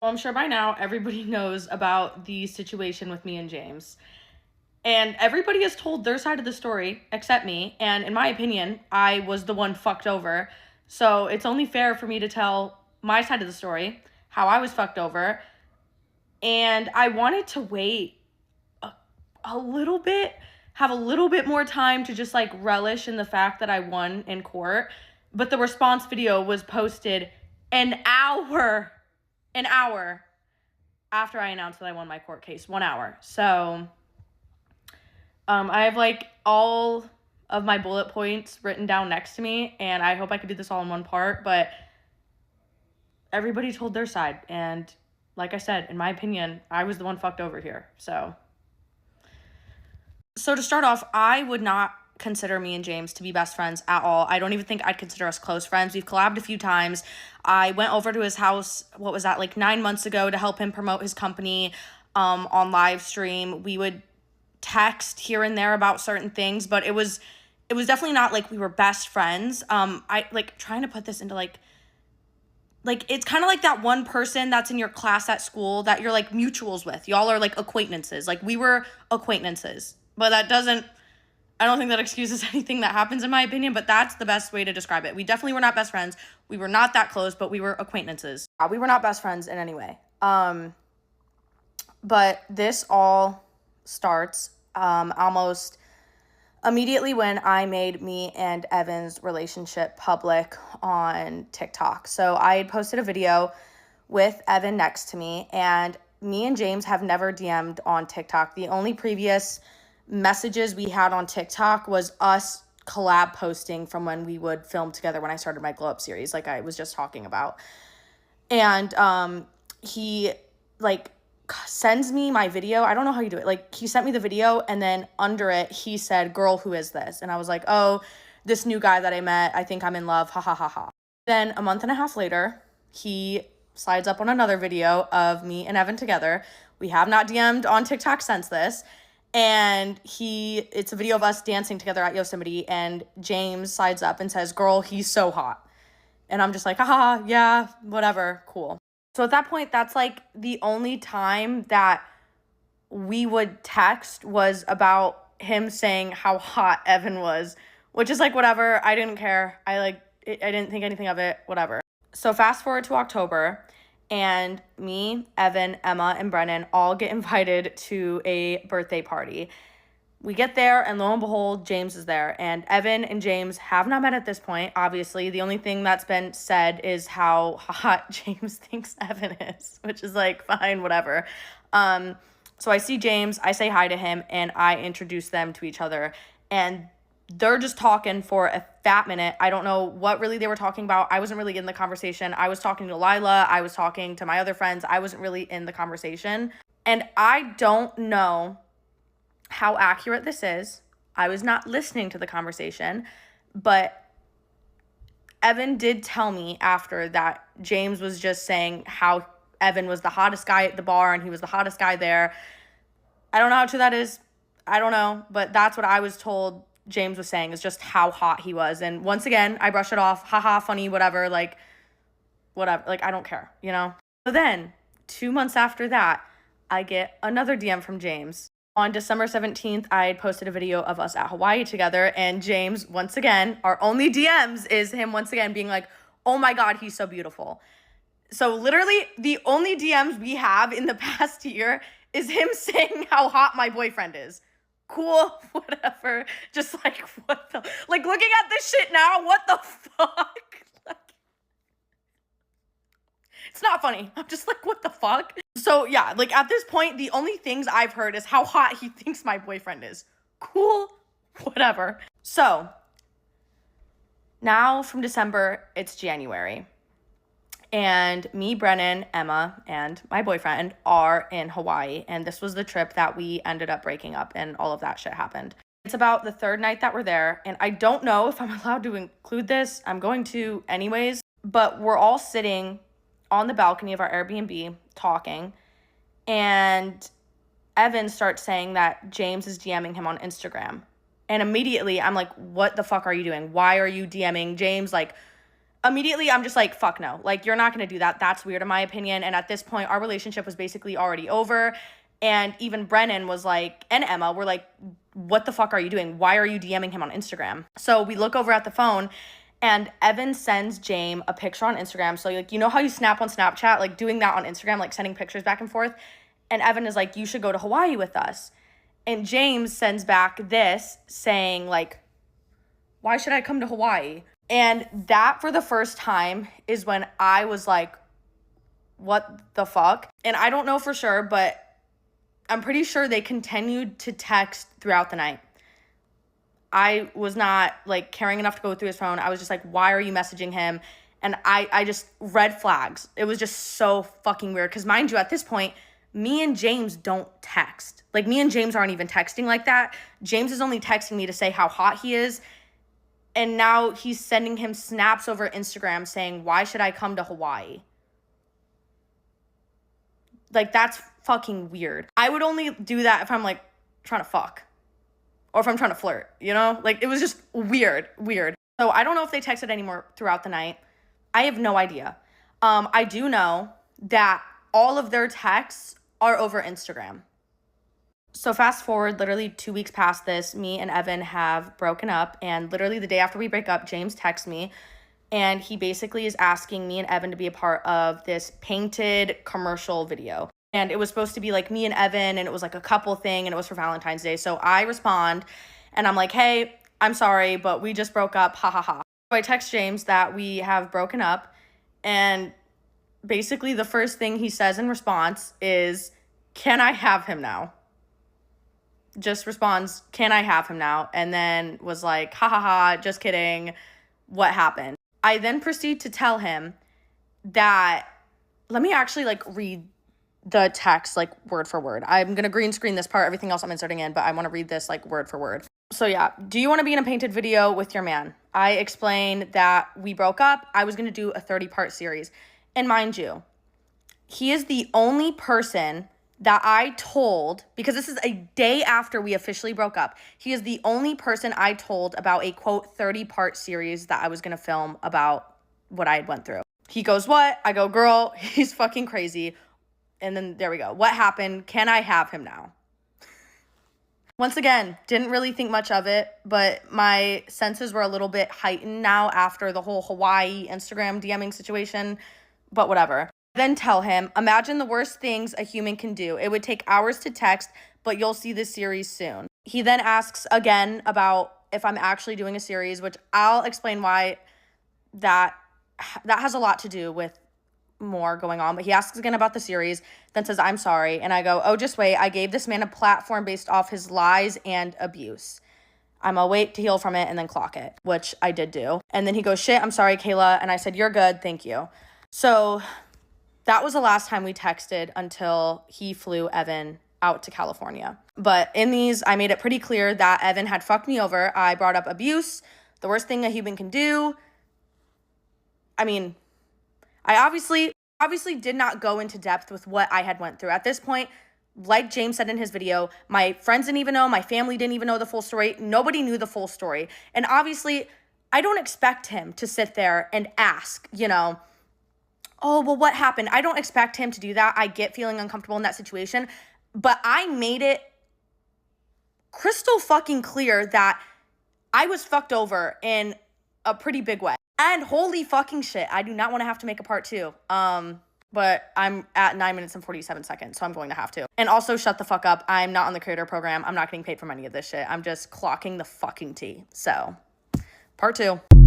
Well, I'm sure by now everybody knows about the situation with me and James. And everybody has told their side of the story except me. And in my opinion, I was the one fucked over. So it's only fair for me to tell my side of the story, how I was fucked over. And I wanted to wait a little bit, have a little bit more time to just like relish in the fact that I won in court. But the response video was posted an hour after I announced that I won my court case, 1 hour. So I have like all of my bullet points written down next to me, and I hope I could do this all in one part, but everybody told their side. And like I said, in my opinion, I was the one fucked over here. So to start off, I would not consider me and James to be best friends at all. I don't even think I'd consider us close friends. We've collabed a few times. I went over to his house, what was that, like 9 months ago to help him promote his company on live stream. We would text here and there about certain things, but it was definitely not like we were best friends. I like trying to put this into like it's kind of like that one person that's in your class at school that you're like mutuals with. Y'all are like acquaintances. Like we were acquaintances. But I don't think that excuses anything that happens in my opinion, but that's the best way to describe it. We definitely were not best friends. We were not that close, but we were acquaintances. We were not best friends in any way. But this all starts almost immediately when I made me and Evan's relationship public on TikTok. So I had posted a video with Evan next to me, and me and James have never DM'd on TikTok. The only previous messages we had on TikTok was us collab posting from when we would film together when I started my Glow Up series, like I was just talking about. And he like sends me my video. I don't know how you do it. Like he sent me the video, and then under it he said, "Girl, who is this?" And I was like, "Oh, this new guy that I met. I think I'm in love. Ha ha ha ha." Then a month and a half later, he slides up on another video of me and Evan together. We have not DM'd on TikTok since this. And it's a video of us dancing together at Yosemite, and James slides up and says, "Girl, he's so hot." And I'm just like, haha, yeah, whatever, cool. So at that point, that's like the only time that we would text was about him saying how hot Evan was, which is like, whatever. I didn't care. I didn't think anything of it, whatever. So fast forward to October, and me, Evan, Emma, and Brennan all get invited to a birthday party. We get there, and lo and behold, James is there. And Evan and James have not met at this point, obviously. The only thing that's been said is how hot James thinks Evan is, which is like, fine, whatever. So I see James, I say hi to him, and I introduce them to each other. And they're just talking for a fat minute. I don't know what really they were talking about. I wasn't really in the conversation. I was talking to Lila. I was talking to my other friends. I wasn't really in the conversation. And I don't know how accurate this is. I was not listening to the conversation, but Evan did tell me after that James was just saying how Evan was the hottest guy at the bar and he was the hottest guy there. I don't know how true that is. I don't know, but that's what I was told James was saying, is just how hot he was. And once again, I brush it off. Haha, funny, whatever. Like, whatever. Like, I don't care, you know? So then, 2 months after that, I get another DM from James. On December 17th, I had posted a video of us at Hawaii together, and James, once again, our only DMs is him once again being like, "Oh my God, he's so beautiful." So literally, the only DMs we have in the past year is him saying how hot my boyfriend is. Cool, whatever. Just like, what the, like, looking at this shit now, what the fuck? Like, it's not funny. I'm just like, what the fuck? So yeah, like at this point, the only things I've heard is how hot he thinks my boyfriend is. Cool, whatever. So now from December, it's January. And me, Brennan, Emma, and my boyfriend are in Hawaii. And this was the trip that we ended up breaking up, and all of that shit happened. It's about the third night that we're there. And I don't know if I'm allowed to include this. I'm going to anyways. But we're all sitting on the balcony of our Airbnb talking. And Evan starts saying that James is DMing him on Instagram. And immediately I'm like, what the fuck are you doing? Why are you DMing James? Like, immediately I'm just like, fuck no. Like, you're not going to do that. That's weird in my opinion. And at this point, our relationship was basically already over. And even Brennan was like, and Emma were like, what the fuck are you doing? Why are you DMing him on Instagram? So we look over at the phone and Evan sends James a picture on Instagram. So like, you know how you snap on Snapchat, like doing that on Instagram, like sending pictures back and forth. And Evan is like, you should go to Hawaii with us. And James sends back this saying like, why should I come to Hawaii? And that, for the first time, is when I was like, what the fuck? And I don't know for sure, but I'm pretty sure they continued to text throughout the night. I was not like caring enough to go through his phone. I was just like, why are you messaging him? And I just, red flags. It was just so fucking weird. Because mind you, at this point, me and James don't text. Like, me and James aren't even texting like that. James is only texting me to say how hot he is. And now he's sending him snaps over Instagram saying, why should I come to Hawaii? Like, that's fucking weird. I would only do that if I'm like trying to fuck or if I'm trying to flirt, you know? Like, it was just weird. So I don't know if they texted anymore throughout the night. I have no idea. I do know that all of their texts are over Instagram. So fast forward, literally 2 weeks past this, me and Evan have broken up. And literally the day after we break up, James texts me. And he basically is asking me and Evan to be a part of this painted commercial video. And it was supposed to be like me and Evan, and it was like a couple thing, and it was for Valentine's Day. So I respond, and I'm like, hey, I'm sorry, but we just broke up, ha ha ha. So I text James that we have broken up, and basically the first thing he says in response is, can I have him now? Just responds, can I have him now? And then was like, ha ha ha, just kidding, what happened? I then proceed to tell him that, let me actually like read the text like word for word. I'm gonna green screen this part, everything else I'm inserting in, but I want to read this like word for word. So yeah, do you want to be in a painted video with your man? I explained that we broke up. I was gonna do a 30-part series. And mind you, he is the only person that I told, because this is a day after we officially broke up, he is the only person I told about a quote 30-part series that I was gonna film about what I had went through. He goes, what? I go, girl, he's fucking crazy. And then there we go. What happened? Can I have him now? Once again, didn't really think much of it, but my senses were a little bit heightened now after the whole Hawaii Instagram DMing situation, but whatever. Then tell him, imagine the worst things a human can do. It would take hours to text, but you'll see this series soon. He then asks again about if I'm actually doing a series, which I'll explain why that has a lot to do with more going on. But he asks again about the series, then says, I'm sorry. And I go, oh, just wait. I gave this man a platform based off his lies and abuse. I'm gonna wait to heal from it and then clock it, which I did do. And then he goes, shit, I'm sorry, Kayla. And I said, you're good. Thank you. So that was the last time we texted until he flew Evan out to California. But in these, I made it pretty clear that Evan had fucked me over. I brought up abuse, the worst thing a human can do. I mean, I obviously did not go into depth with what I had went through. At this point, like James said in his video, my friends didn't even know, my family didn't even know the full story. Nobody knew the full story. And obviously, I don't expect him to sit there and ask, you know, oh, well, what happened? I don't expect him to do that. I get feeling uncomfortable in that situation. But I made it crystal fucking clear that I was fucked over in a pretty big way. And holy fucking shit, I do not want to have to make a part 2. But I'm at 9 minutes and 47 seconds, so I'm going to have to. And also, shut the fuck up. I'm not on the creator program. I'm not getting paid from any of this shit. I'm just clocking the fucking tea. So, part 2.